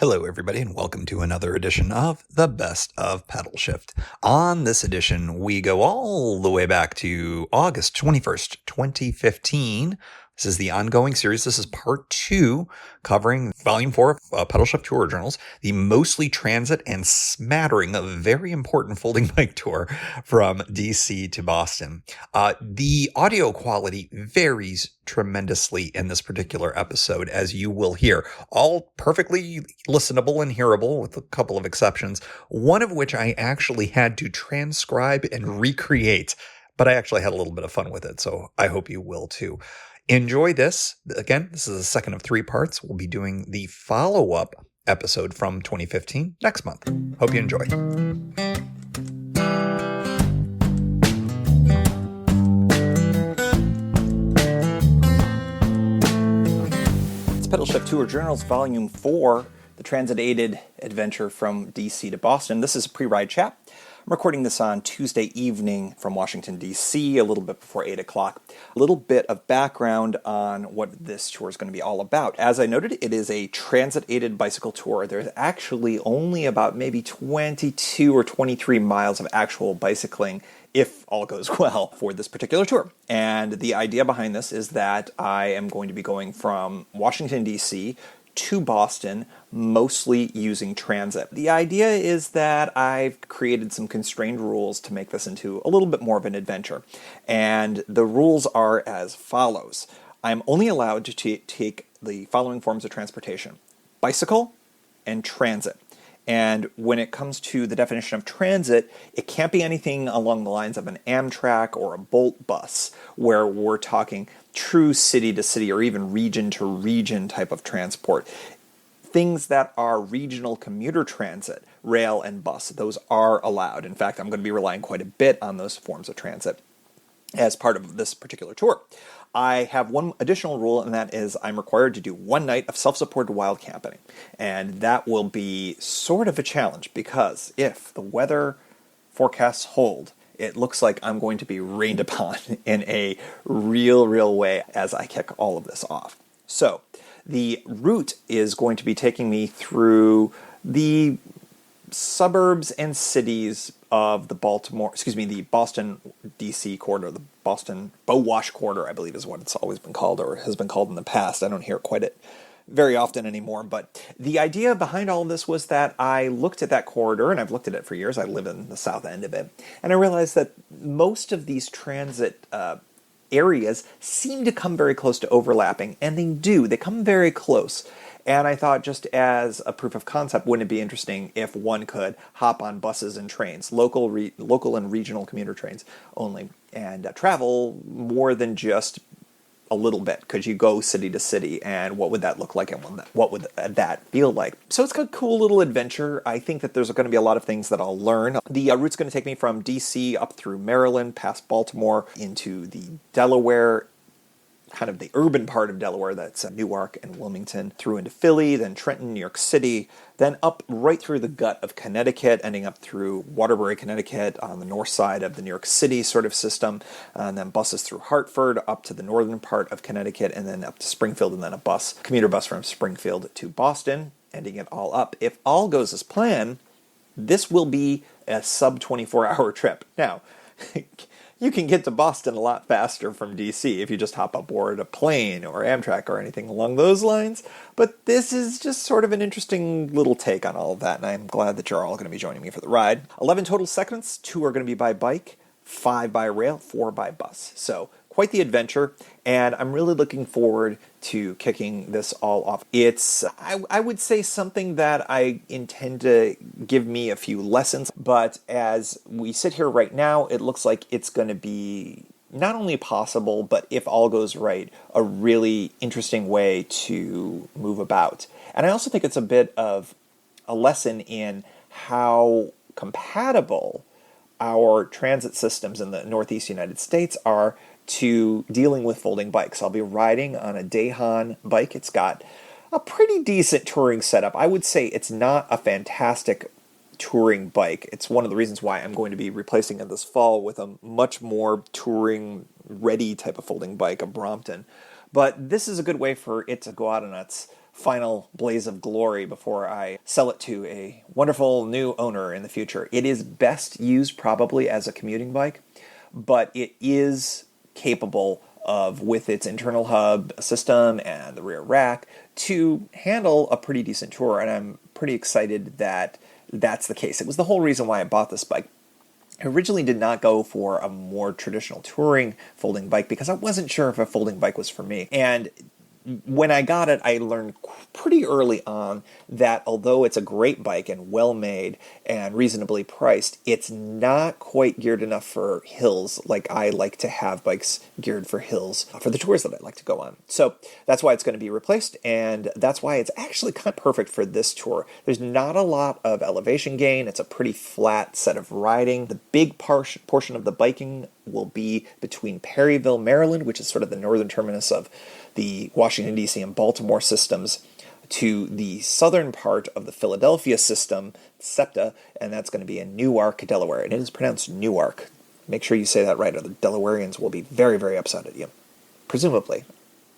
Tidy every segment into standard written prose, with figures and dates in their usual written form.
Hello, everybody, and welcome to another edition of the Best of Pedalshift. On this edition, we go all the way back to August 21st, 2015. This is the ongoing series. This is part 2, covering Volume 4 of Pedalshift Tour Journals, the mostly transit and smattering of very important folding bike tour from DC to Boston. The audio quality varies tremendously in this particular episode, as you will hear. All perfectly listenable and hearable, with a couple of exceptions, one of which I actually had to transcribe and recreate, but I actually had a little bit of fun with it, so I hope you will too. Enjoy this. Again, this is the second of 3 parts. We'll be doing the follow-up episode from 2015 next month. Hope you enjoy. Pedalshift Tour Journals, Volume 4, the transit-aided adventure from DC to Boston. This is a pre-ride chat. I'm recording this on Tuesday evening from Washington, D.C., a little bit before 8 o'clock. A little bit of background on what this tour is going to be all about. As I noted, it is a transit-aided bicycle tour. There's actually only about maybe 22 or 23 miles of actual bicycling, if all goes well, for this particular tour. And the idea behind this is that I am going to be going from Washington, D.C. to Boston, mostly using transit. The idea is that I've created some constrained rules to make this into a little bit more of an adventure. And the rules are as follows. I'm only allowed to take the following forms of transportation: bicycle and transit. And when it comes to the definition of transit, it can't be anything along the lines of an Amtrak or a Bolt bus, where we're talking true city-to-city or even region-to-region type of transport. Things that are regional commuter transit, rail and bus, those are allowed. In fact, I'm going to be relying quite a bit on those forms of transit as part of this particular tour. I have one additional rule, and that is I'm required to do one night of self-supported wild camping. And that will be sort of a challenge, because if the weather forecasts hold, it looks like I'm going to be rained upon in a real way as I kick all of this off. So the route is going to be taking me through the suburbs and cities of the Boston, D.C. corridor, the Boston Bow-Wash corridor, I believe is what it's always been called, or has been called in the past. I don't hear it very often anymore, but the idea behind all of this was that I looked at that corridor, and I've looked at it for years. I live in the south end of it, and I realized that most of these transit areas seem to come very close to overlapping, and they do. They come very close. And I thought, just as a proof of concept, wouldn't it be interesting if one could hop on buses and trains, local and regional commuter trains only, and travel more than just a little bit? Could you go city to city, and what would that look like, and what would that feel like? So it's a cool little adventure. I think that there's going to be a lot of things that I'll learn. The route's going to take me from D.C. up through Maryland, past Baltimore, into the Delaware, kind of the urban part of Delaware, that's Newark and Wilmington, through into Philly, then Trenton, New York City, then up right through the gut of Connecticut, ending up through Waterbury, Connecticut, on the north side of the New York City sort of system, and then buses through Hartford, up to the northern part of Connecticut, and then up to Springfield, and then a commuter bus from Springfield to Boston, ending it all up. If all goes as planned, this will be a sub 24-hour trip. Now, you can get to Boston a lot faster from D.C. if you just hop aboard a plane or Amtrak or anything along those lines. But this is just sort of an interesting little take on all of that, and I'm glad that you're all going to be joining me for the ride. 11 total segments, 2 are going to be by bike, 5 by rail, 4 by bus. So quite the adventure, and I'm really looking forward to kicking this all off. It's, I would say, something that I intend to give me a few lessons, but as we sit here right now, it looks like it's going to be not only possible, but if all goes right, a really interesting way to move about. And I also think it's a bit of a lesson in how compatible our transit systems in the Northeast United States are to dealing with folding bikes. I'll be riding on a Dayhan bike. It's got a pretty decent touring setup. I would say it's not a fantastic touring bike. It's one of the reasons why I'm going to be replacing it this fall with a much more touring ready type of folding bike, a Brompton. But this is a good way for it to go out on its final blaze of glory before I sell it to a wonderful new owner in the future. It is best used probably as a commuting bike, but it is capable of, with its internal hub system and the rear rack, to handle a pretty decent tour, and I'm pretty excited that that's the case. It was the whole reason why I bought this bike. I originally did not go for a more traditional touring folding bike because I wasn't sure if a folding bike was for me. And when I got it, I learned pretty early on that although it's a great bike and well made and reasonably priced, it's not quite geared enough for hills like I like to have bikes geared for hills for the tours that I like to go on. So that's why it's going to be replaced, and that's why it's actually kind of perfect for this tour. There's not a lot of elevation gain. It's a pretty flat set of riding. The big portion of the biking will be between Perryville, Maryland, which is sort of the northern terminus of the Washington, D.C. and Baltimore systems, to the southern part of the Philadelphia system, SEPTA, and that's going to be in Newark, Delaware. And it is pronounced Newark. Make sure you say that right, or the Delawareans will be very, very upset at you. Presumably.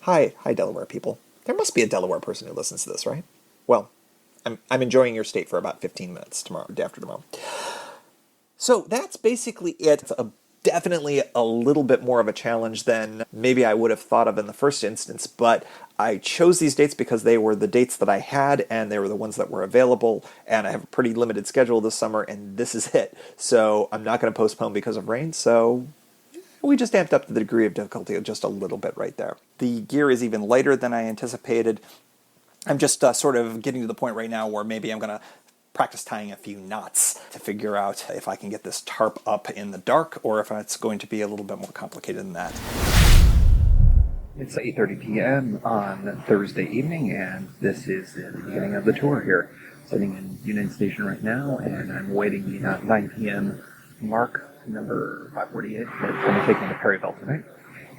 Hi, Delaware people. There must be a Delaware person who listens to this, right? Well, I'm enjoying your state for about 15 minutes tomorrow, day after tomorrow. So that's basically it. It's definitely a little bit more of a challenge than maybe I would have thought of in the first instance, but I chose these dates because they were the dates that I had, and they were the ones that were available, and I have a pretty limited schedule this summer, and this is it. So I'm not going to postpone because of rain, so we just amped up the degree of difficulty just a little bit right there. The gear is even lighter than I anticipated. I'm just sort of getting to the point right now where maybe I'm going to practice tying a few knots to figure out if I can get this tarp up in the dark or if it's going to be a little bit more complicated than that. It's 8:30 p.m. on Thursday evening, and this is the beginning of the tour here. Sitting in Union Station right now, and I'm waiting the 9 p.m. mark, number 548, that's going to take me to Perryville tonight.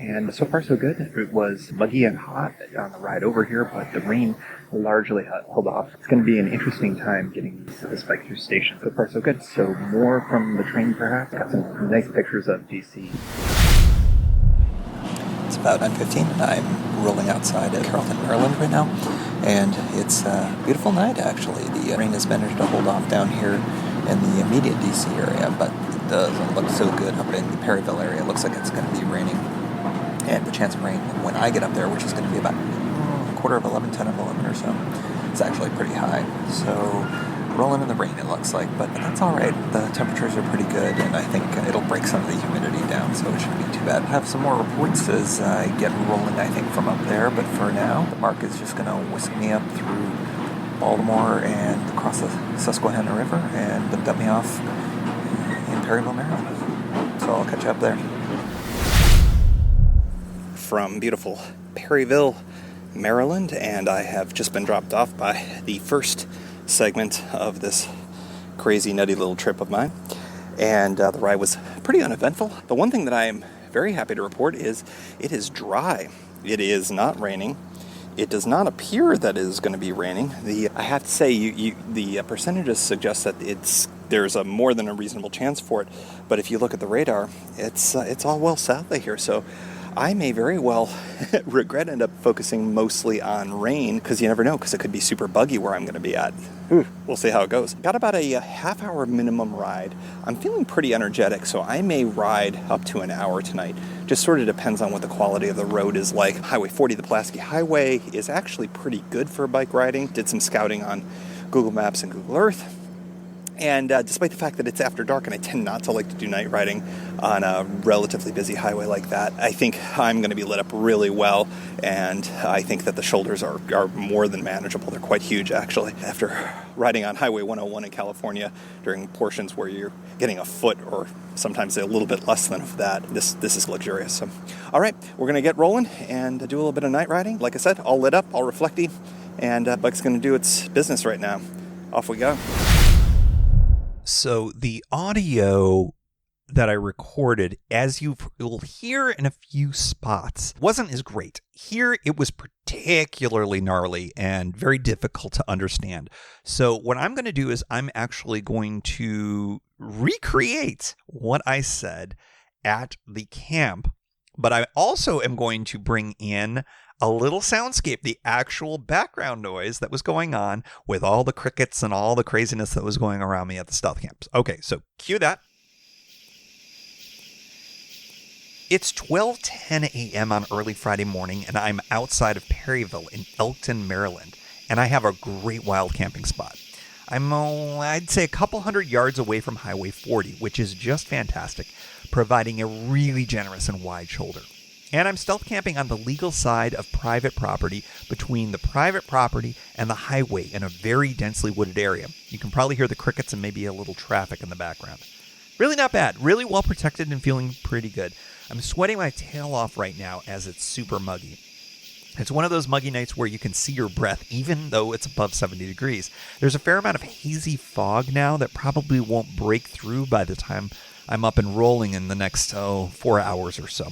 And so far so good. It was muggy and hot on the ride over here, but the rain largely held off. It's going to be an interesting time getting this bike through station. So far so good. So more from the train perhaps. Got some nice pictures of DC. It's about 9:15. I'm rolling outside at Carrollton, Maryland right now, and it's a beautiful night actually. The rain has managed to hold off down here in the immediate DC area, but it doesn't look so good up in the Perryville area. It looks like it's going to be raining. And the chance of rain when I get up there, which is going to be about a quarter of 11, 10 of 11 or so, it's actually pretty high. So rolling in the rain, it looks like, but that's all right. The temperatures are pretty good, and I think it'll break some of the humidity down, so it shouldn't be too bad. I'll have some more reports as I get rolling, I think, from up there, but for now, the mark is just going to whisk me up through Baltimore and across the Susquehanna River and dump me off in Perryville, Maryland. So I'll catch you up there. From beautiful Perryville, Maryland, and I have just been dropped off by the first segment of this crazy, nutty little trip of mine, and the ride was pretty uneventful. The one thing that I am very happy to report is it is dry. It is not raining. It does not appear that it is going to be raining. I have to say, the percentages suggest that there's a more than a reasonable chance for it, but if you look at the radar, it's all well south of here, so I may very well regret end up focusing mostly on rain, because you never know, because it could be super buggy where I'm going to be at. We'll see how it goes. Got about a half-hour minimum ride. I'm feeling pretty energetic, so I may ride up to an hour tonight. Just sort of depends on what the quality of the road is like. Highway 40, the Pulaski Highway, is actually pretty good for bike riding. Did some scouting on Google Maps and Google Earth. And despite the fact that it's after dark, and I tend not to like to do night riding on a relatively busy highway like that, I think I'm going to be lit up really well, and I think that the shoulders are more than manageable. They're quite huge, actually. After riding on Highway 101 in California during portions where you're getting a foot or sometimes a little bit less than that, this is luxurious. So, all right, we're going to get rolling and do a little bit of night riding. Like I said, all lit up, all reflecty, and bike's going to do its business right now. Off we go. So the audio that I recorded, as you'll hear in a few spots, wasn't as great. Here it was particularly gnarly and very difficult to understand. So what I'm going to do is I'm actually going to recreate what I said at the camp, but I also am going to bring in a little soundscape, the actual background noise that was going on with all the crickets and all the craziness that was going around me at the stealth camps. Okay, so cue that. It's 12:10 a.m. on early Friday morning, and I'm outside of Perryville in Elkton, Maryland, and I have a great wild camping spot. I'm, I'd say, a couple hundred yards away from Highway 40, which is just fantastic, providing a really generous and wide shoulder. And I'm stealth camping on the legal side of private property between the private property and the highway in a very densely wooded area. You can probably hear the crickets and maybe a little traffic in the background. Really not bad. Really well protected and feeling pretty good. I'm sweating my tail off right now as it's super muggy. It's one of those muggy nights where you can see your breath even though it's above 70 degrees. There's a fair amount of hazy fog now that probably won't break through by the time I'm up and rolling in the next 4 hours or so.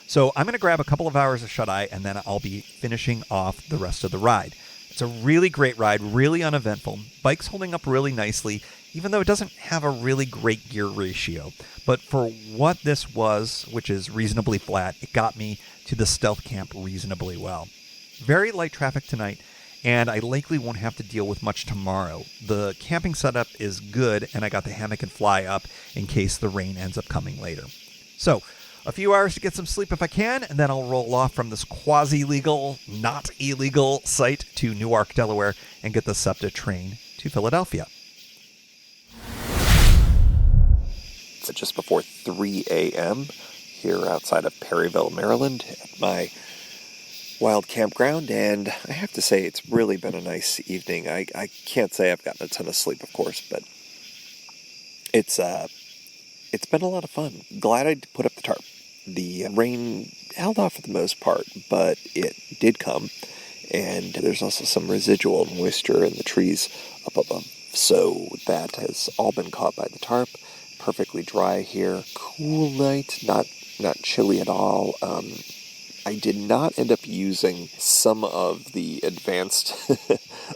So I'm going to grab a couple of hours of shut-eye and then I'll be finishing off the rest of the ride. It's a really great ride, really uneventful. Bike's holding up really nicely, even though it doesn't have a really great gear ratio. But for what this was, which is reasonably flat, it got me to the stealth camp reasonably well. Very light traffic tonight, and I likely won't have to deal with much tomorrow. The camping setup is good, and I got the hammock and fly up in case the rain ends up coming later. So, a few hours to get some sleep if I can, and then I'll roll off from this quasi-legal, not illegal site to Newark, Delaware, and get the SEPTA train to Philadelphia. It's just before 3 a.m. here outside of Perryville, Maryland, at my wild campground, and I have to say it's really been a nice evening. I can't say I've gotten a ton of sleep, of course, but it's been a lot of fun. Glad I put up the tarp. The rain held off for the most part, but it did come, and there's also some residual moisture in the trees up above, so that has all been caught by the tarp. Perfectly dry here. Cool night, not chilly at all. I did not end up using some of the advanced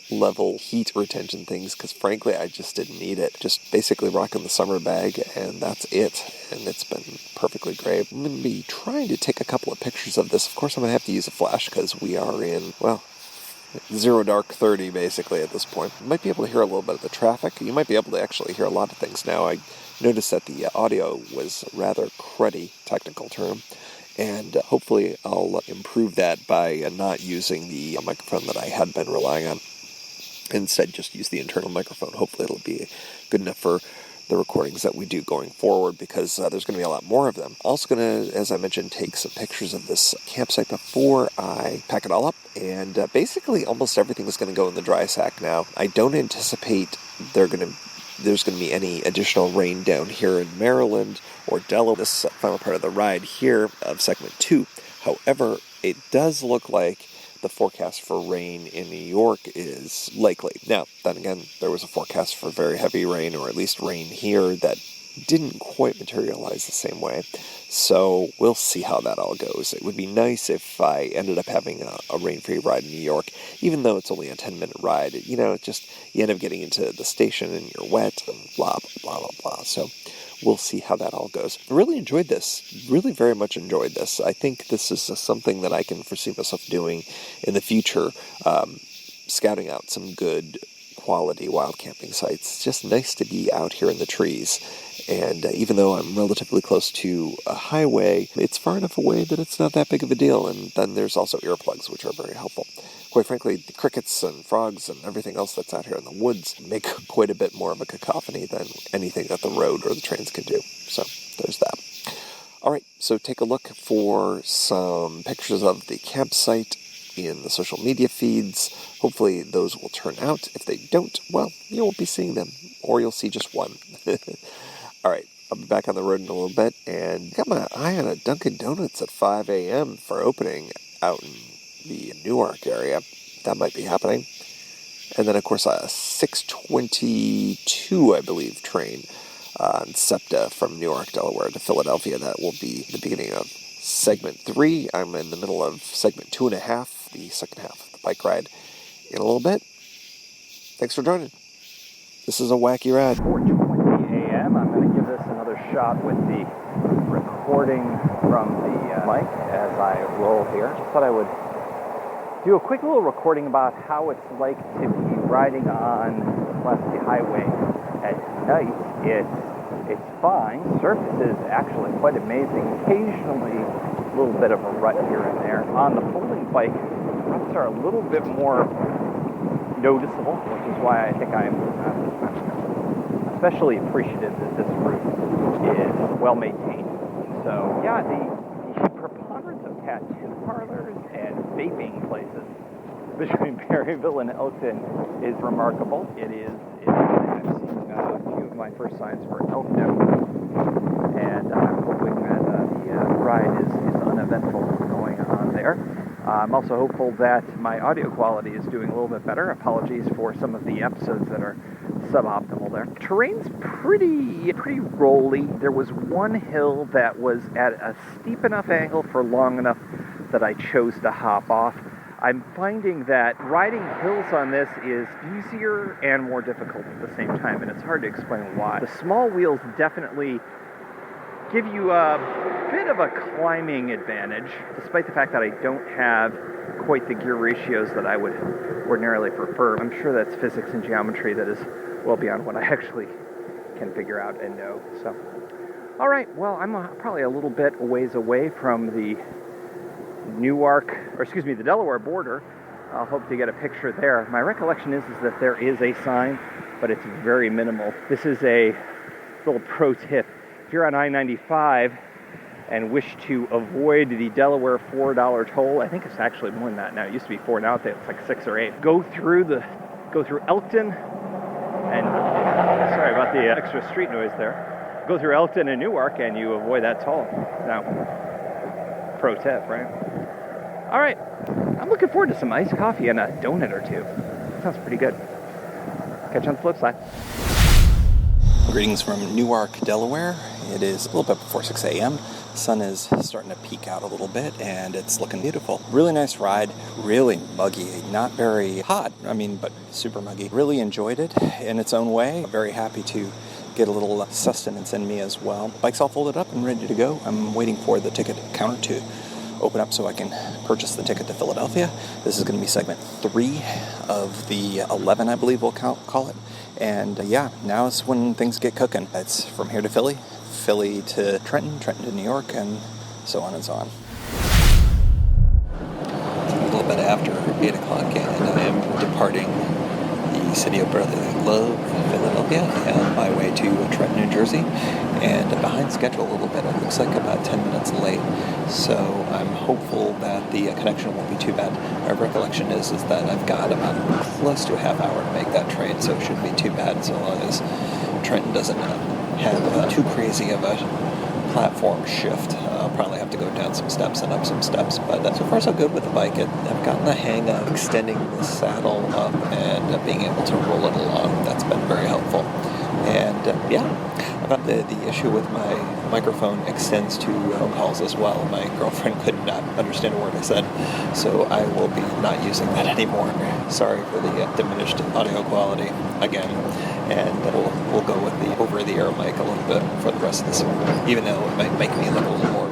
level heat retention things because frankly I just didn't need it. Just basically rocking the summer bag and that's it. And it's been perfectly great. I'm going to be trying to take a couple of pictures of this. Of course I'm going to have to use a flash because we are in, well, zero dark 30 basically at this point. You might be able to hear a little bit of the traffic. You might be able to actually hear a lot of things now. I noticed that the audio was rather cruddy, technical term, and hopefully I'll improve that by not using the microphone that I had been relying on. Instead, just use the internal microphone. Hopefully it'll be good enough for the recordings that we do going forward because there's going to be a lot more of them. Also going to, as I mentioned, take some pictures of this campsite before I pack it all up. And basically almost everything is going to go in the dry sack now. I don't anticipate there's going to be any additional rain down here in Maryland or Delaware. This final part of the ride here of segment 2. However, it does look like the forecast for rain in New York is likely. Now, then again, there was a forecast for very heavy rain, or at least rain here, that didn't quite materialize the same way. So we'll see how that all goes. It would be nice if I ended up having a rain-free ride in New York, even though it's only a 10-minute ride. You know, just you end up getting into the station and you're wet and blah, blah, blah, blah, blah. So we'll see how that all goes. I really enjoyed this. Really very much enjoyed this. I think this is something that I can foresee myself doing in the future, scouting out some good quality wild camping sites. It's just nice to be out here in the trees. And even though I'm relatively close to a highway, it's far enough away that it's not that big of a deal. And then there's also earplugs, which are very helpful. Quite frankly, the crickets and frogs and everything else that's out here in the woods make quite a bit more of a cacophony than anything that the road or the trains can do. So there's that. All right, so take a look for some pictures of the campsite in the social media feeds. Hopefully those will turn out. If they don't, well, you won't be seeing them, or you'll see just one. All right, I'll be back on the road in a little bit, and got my eye on a Dunkin' Donuts at 5 a.m. for opening out in the Newark area. That might be happening. And then, of course, a 6:22, I believe, train on SEPTA from Newark, Delaware to Philadelphia. That will be the beginning of segment 3. I'm in the middle of segment 2.5, the second half of the bike ride, in a little bit. Thanks for joining. This is a wacky ride. 4:20 a.m. I'm going to give this another shot with the recording from the mic as I roll here. Just thought I would do a quick little recording about how it's like to be riding on the Pulaski Highway at night. It's fine. Surface is actually quite amazing. Occasionally, a little bit of a rut here and there. On the folding bike, ruts are a little bit more noticeable, which is why I think I'm especially appreciative that this route is well maintained. So yeah, the preponderance of tattoo parlors and vaping places between Perryville and Elkton is remarkable. I've seen a few of my first signs for Elkton, and I'm hoping that the ride is uneventful going on there. I'm also hopeful that my audio quality is doing a little bit better. Apologies for some of the episodes that are suboptimal there. Terrain's pretty rolly. There was one hill that was at a steep enough angle for long enough that I chose to hop off. I'm finding that riding hills on this is easier and more difficult at the same time, and it's hard to explain why. The small wheels definitely give you a bit of a climbing advantage, despite the fact that I don't have quite the gear ratios that I would ordinarily prefer. I'm sure that's physics and geometry that is well beyond what I actually can figure out and know. So, all right, well, I'm probably a little bit ways away from the the Delaware border. I'll hope to get a picture there. My recollection is that there is a sign, but it's very minimal. This is a little pro tip. If you're on I-95 and wish to avoid the Delaware $4 toll, I think it's actually more than that now. It used to be $4, now it's like $6 or $8. Go through Elkton, and sorry about the extra street noise there. Go through Elkton and Newark, and you avoid that toll. Now, pro tip, right? All right, I'm looking forward to some iced coffee and a donut or two. Sounds pretty good. Catch you on the flip side. Greetings from Newark, Delaware. It is a little bit before 6 a.m. The sun is starting to peek out a little bit, and it's looking beautiful. Really nice ride, really muggy, not very hot, but super muggy. Really enjoyed it in its own way. Very happy to get a little sustenance in me as well. Bike's all folded up and ready to go. I'm waiting for the ticket counter to open up so I can purchase the ticket to Philadelphia. This is going to be segment 3 of the 11, I believe we'll call it. And now is when things get cooking. It's from here to Philly, Philly to Trenton, Trenton to New York, and so on and so on. A little bit after 8 o'clock, and I am departing the city of brotherly love, Philadelphia, on my way to Trenton, New Jersey, and behind schedule a little bit. It looks like about 10 minutes late, so I'm hopeful that the connection won't be too bad. My recollection is that I've got about close to a half hour to make that train, so it shouldn't be too bad so long as Trenton doesn't have too crazy of a platform shift. I'll probably have to go down some steps and up some steps, but so far so good with the bike. I've gotten the hang of extending the saddle up and being able to roll it along. That's been very helpful. And about the issue with my microphone extends to phone calls as well. My girlfriend could not understand a word I said, so I will be not using that anymore. Sorry for the diminished audio quality again. And we'll go with the over-the-air mic a little bit for the rest of this, even though it might make me look a little more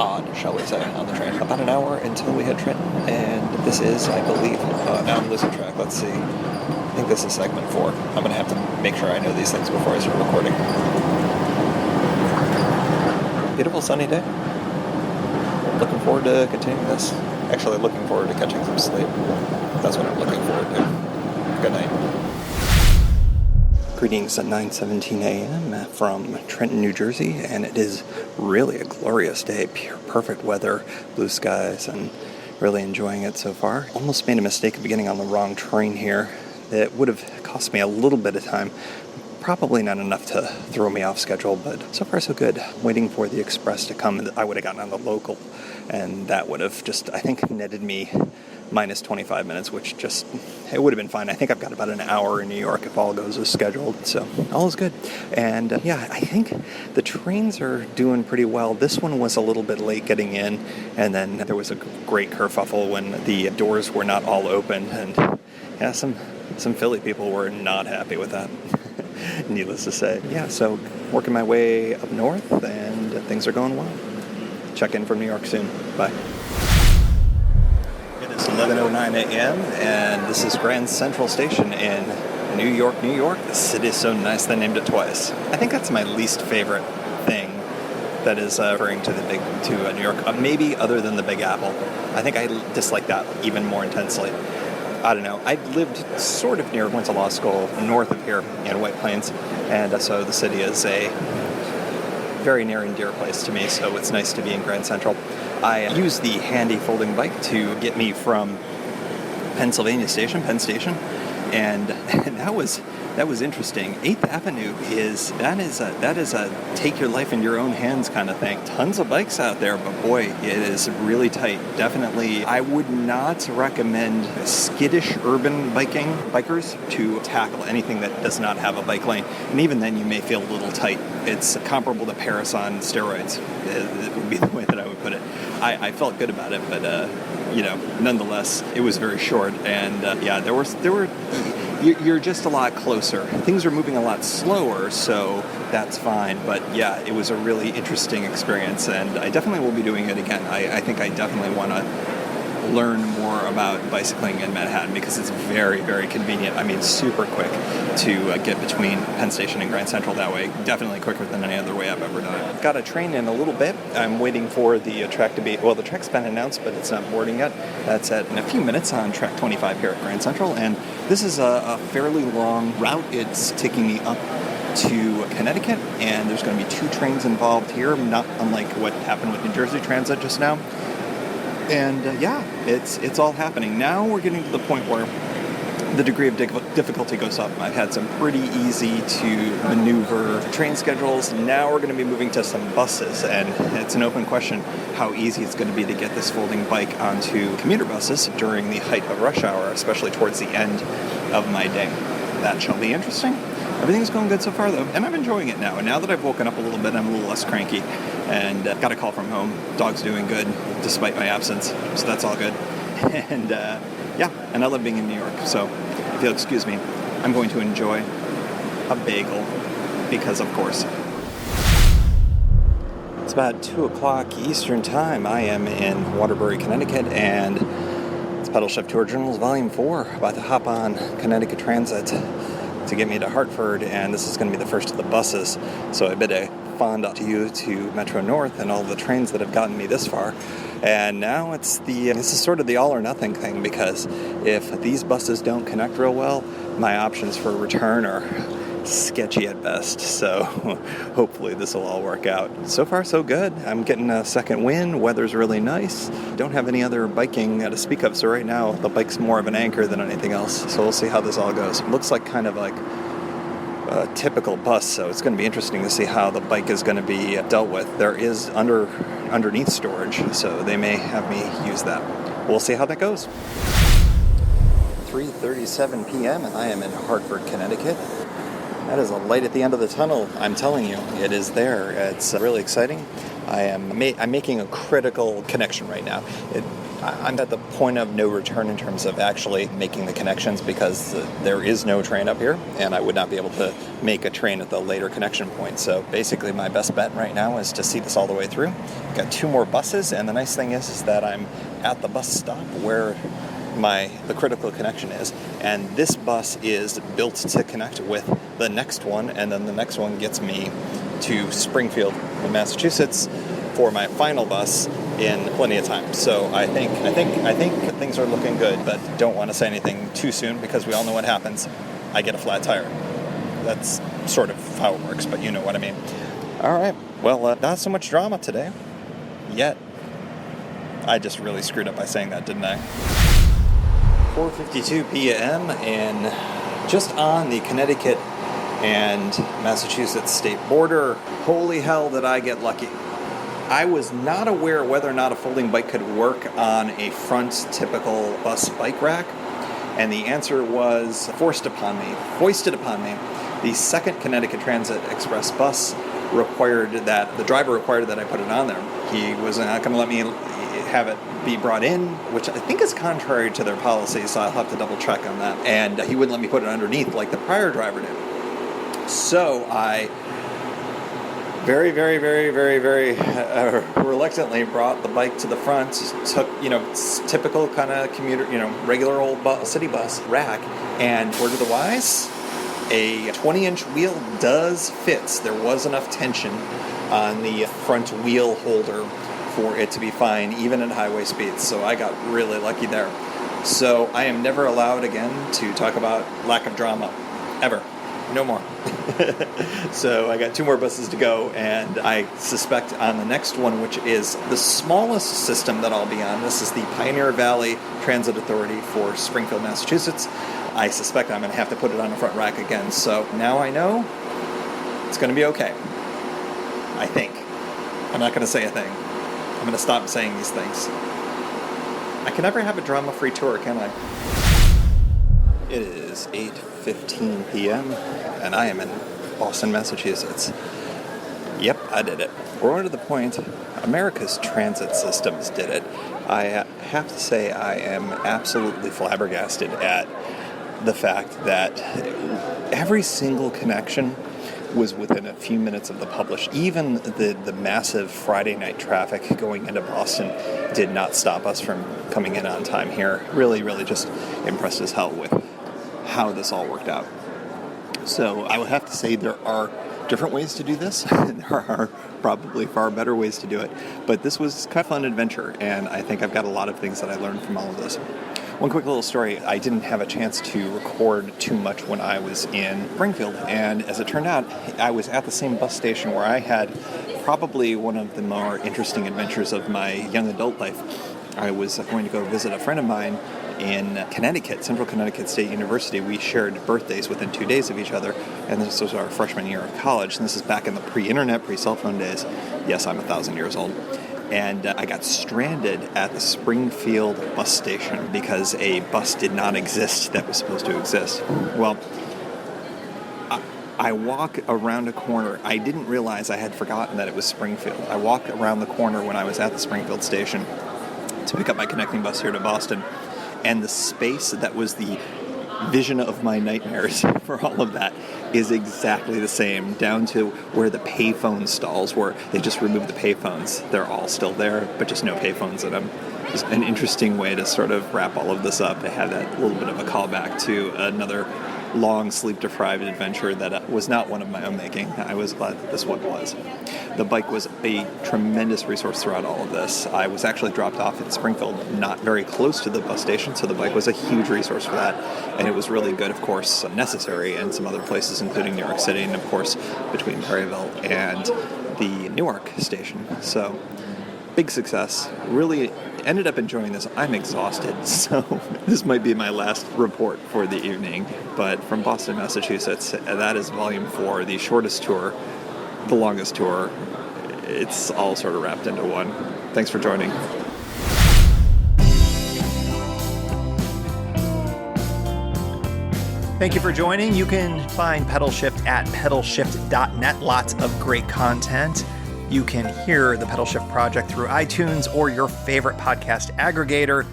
odd, shall we say, on the train. About an hour until we hit Trenton, and this is, I believe, now I'm losing track. Let's see. I think this is segment 4. I'm going to have to make sure I know these things before I start recording. Beautiful sunny day. Looking forward to continuing this. Actually, looking forward to catching some sleep. That's what I'm looking forward to. Good night. Greetings at 9:17 a.m. from Trenton, New Jersey, and it is really a glorious day. Pure perfect weather, blue skies, and really enjoying it so far. Almost made a mistake of getting on the wrong train here. It would have cost me a little bit of time. Probably not enough to throw me off schedule, but so far so good. Waiting for the express to come. I would have gotten on the local, and that would have just, I think, netted me minus 25 minutes, which just, it would have been fine. I think I've got about an hour in New York if all goes as scheduled, so all is good. And I think the trains are doing pretty well. This one was a little bit late getting in, and then there was a great kerfuffle when the doors were not all open, and some Philly people were not happy with that. Needless to say. So working my way up north, and things are going well. Check in from New York soon. Bye. It is It's 11:09 a.m. and this is Grand Central Station in New York, New York. The city is so nice they named it twice. I think that's my least favorite thing that is referring to New York. Maybe other than the Big Apple. I think I dislike that even more intensely. I don't know. I lived sort of near, went to law school north of here in White Plains, and so the city is a very near and dear place to me, so it's nice to be in Grand Central. I use the handy folding bike to get me from Penn Station, and that was interesting. 8th Avenue is a take your life in your own hands kind of thing. Tons of bikes out there, but boy, it is really tight. Definitely, I would not recommend skittish urban bikers to tackle anything that does not have a bike lane. And even then, you may feel a little tight. It's comparable to Paris on steroids. It would be the way that I would put it. I felt good about it, but nonetheless, it was very short, and there were. You're just a lot closer. Things are moving a lot slower, so that's fine. But yeah, it was a really interesting experience, and I definitely will be doing it again. I think I definitely want to learn more about bicycling in Manhattan because it's very, very convenient. I mean, super quick to get between Penn Station and Grand Central that way. Definitely quicker than any other way I've ever done it. Got a train in a little bit. I'm waiting for the track to be, well, the track's been announced, but it's not boarding yet. That's in a few minutes on track 25 here at Grand Central, and this is a fairly long route. It's taking me up to Connecticut, and there's going to be 2 trains involved here, not unlike what happened with New Jersey Transit just now. And it's all happening. Now we're getting to the point where the degree of difficulty goes up. I've had some pretty easy to maneuver train schedules. Now we're going to be moving to some buses, and it's an open question how easy it's going to be to get this folding bike onto commuter buses during the height of rush hour, especially towards the end of my day. That shall be interesting. Everything's going good so far, though, and I'm enjoying it now. And now that I've woken up a little bit, I'm a little less cranky, and got a call from home. Dog's doing good, despite my absence, so that's all good. And and I love being in New York, so if you'll excuse me, I'm going to enjoy a bagel, because of course. It's about 2 o'clock Eastern Time. I am in Waterbury, Connecticut, and it's Pedalshift Tour Journals Volume 4. About to hop on Connecticut Transit to get me to Hartford, and this is going to be the first of the buses. So I bid a fond adieu to Metro North and all the trains that have gotten me this far. And now this is sort of the all or nothing thing, because if these buses don't connect real well, my options for return are sketchy at best. So hopefully this will all work out. So far so good. I'm getting a second wind. Weather's really nice. Don't have any other biking to speak of, so right now the bike's more of an anchor than anything else. So we'll see how this all goes. Looks like kind of like a typical bus, so it's going to be interesting to see how the bike is going to be dealt with. There is underneath storage, so they may have me use that. We'll see how that goes. 3:37 p.m. and I am in Hartford, Connecticut. That is a light at the end of the tunnel. I'm telling you, it is there. It's really exciting. I'm making a critical connection right now. I'm at the point of no return in terms of actually making the connections, because there is no train up here, and I would not be able to make a train at the later connection point. So basically my best bet right now is to see this all the way through. Got 2 more buses, and the nice thing is that I'm at the bus stop where the critical connection is, and this bus is built to connect with the next one, and then the next one gets me to Springfield, Massachusetts, for my final bus in plenty of time. So I think things are looking good, but don't want to say anything too soon, because we all know what happens. I get a flat tire. That's sort of how it works, but you know what I mean. All right. Well, not so much drama today. Yet. I just really screwed up by saying that, didn't I? 4:52 p.m. and just on the Connecticut and Massachusetts state border. Holy hell, did I get lucky. I was not aware whether or not a folding bike could work on a front typical bus bike rack, and the answer was foisted upon me. The second Connecticut Transit Express bus the driver required that I put it on there. He was not going to let me have it be brought in, which I think is contrary to their policy, so I'll have to double check on that. And he wouldn't let me put it underneath like the prior driver did. So I very, very, very, very, very reluctantly brought the bike to the front, took, typical kind of commuter, regular old city bus rack, and word of the wise, a 20-inch wheel does fit. There was enough tension on the front wheel holder for it to be fine, even at highway speeds, so I got really lucky there. So I am never allowed again to talk about lack of drama, ever. No more. So I got 2 more buses to go, and I suspect on the next one, which is the smallest system that I'll be on, this is the Pioneer Valley Transit Authority for Springfield, Massachusetts. I suspect I'm going to have to put it on the front rack again. So now I know it's going to be okay. I think. I'm not going to say a thing. I'm going to stop saying these things. I can never have a drama-free tour, can I? It is 8:15 p.m. and I am in Boston, Massachusetts. Yep, I did it. More to the point, America's transit systems did it. I have to say I am absolutely flabbergasted at the fact that every single connection was within a few minutes of the publish. Even the massive Friday night traffic going into Boston did not stop us from coming in on time here. Really, really just impressed as hell with how this all worked out. So I would have to say there are different ways to do this. There are probably far better ways to do it. But this was kind of fun adventure, and I think I've got a lot of things that I learned from all of this. One quick little story, I didn't have a chance to record too much when I was in Springfield, and as it turned out, I was at the same bus station where I had probably one of the more interesting adventures of my young adult life. I was going to go visit a friend of mine in Connecticut, Central Connecticut State University. We shared birthdays within 2 days of each other, and this was our freshman year of college, and this is back in the pre-internet, pre-cell phone days. Yes, I'm 1,000 years old. And I got stranded at the Springfield bus station because a bus did not exist that was supposed to exist. Well, I walk around a corner. I didn't realize I had forgotten that it was Springfield. I walked around the corner when I was at the Springfield station to pick up my connecting bus here to Boston, and the space that was the vision of my nightmares for all of that is exactly the same, down to where the payphone stalls were. They just removed the payphones. They're all still there, but just no payphones in them. It's an interesting way to sort of wrap all of this up. They had that little bit of a callback to another long sleep-deprived adventure that was not one of my own making. I was glad that this one was. The bike was a tremendous resource throughout all of this. I was actually dropped off in Springfield, not very close to the bus station, so the bike was a huge resource for that. And it was really good, of course, necessary in some other places, including New York City, and of course, between Perryville and the Newark station. So, big success. Really ended up enjoying this. I'm exhausted, so this might be my last report for the evening. But from Boston, Massachusetts, that is Volume 4, the shortest tour, the longest tour. It's all sort of wrapped into one. Thanks for joining. Thank you for joining. You can find Pedalshift at pedalshift.net. Lots of great content. You can hear the Pedalshift project through iTunes or your favorite podcast aggregator.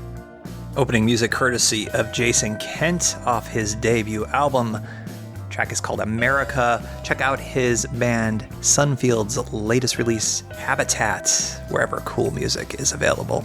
Opening music courtesy of Jason Kent off his debut album. The track is called America. Check out his band Sunfield's latest release, Habitat, wherever cool music is available.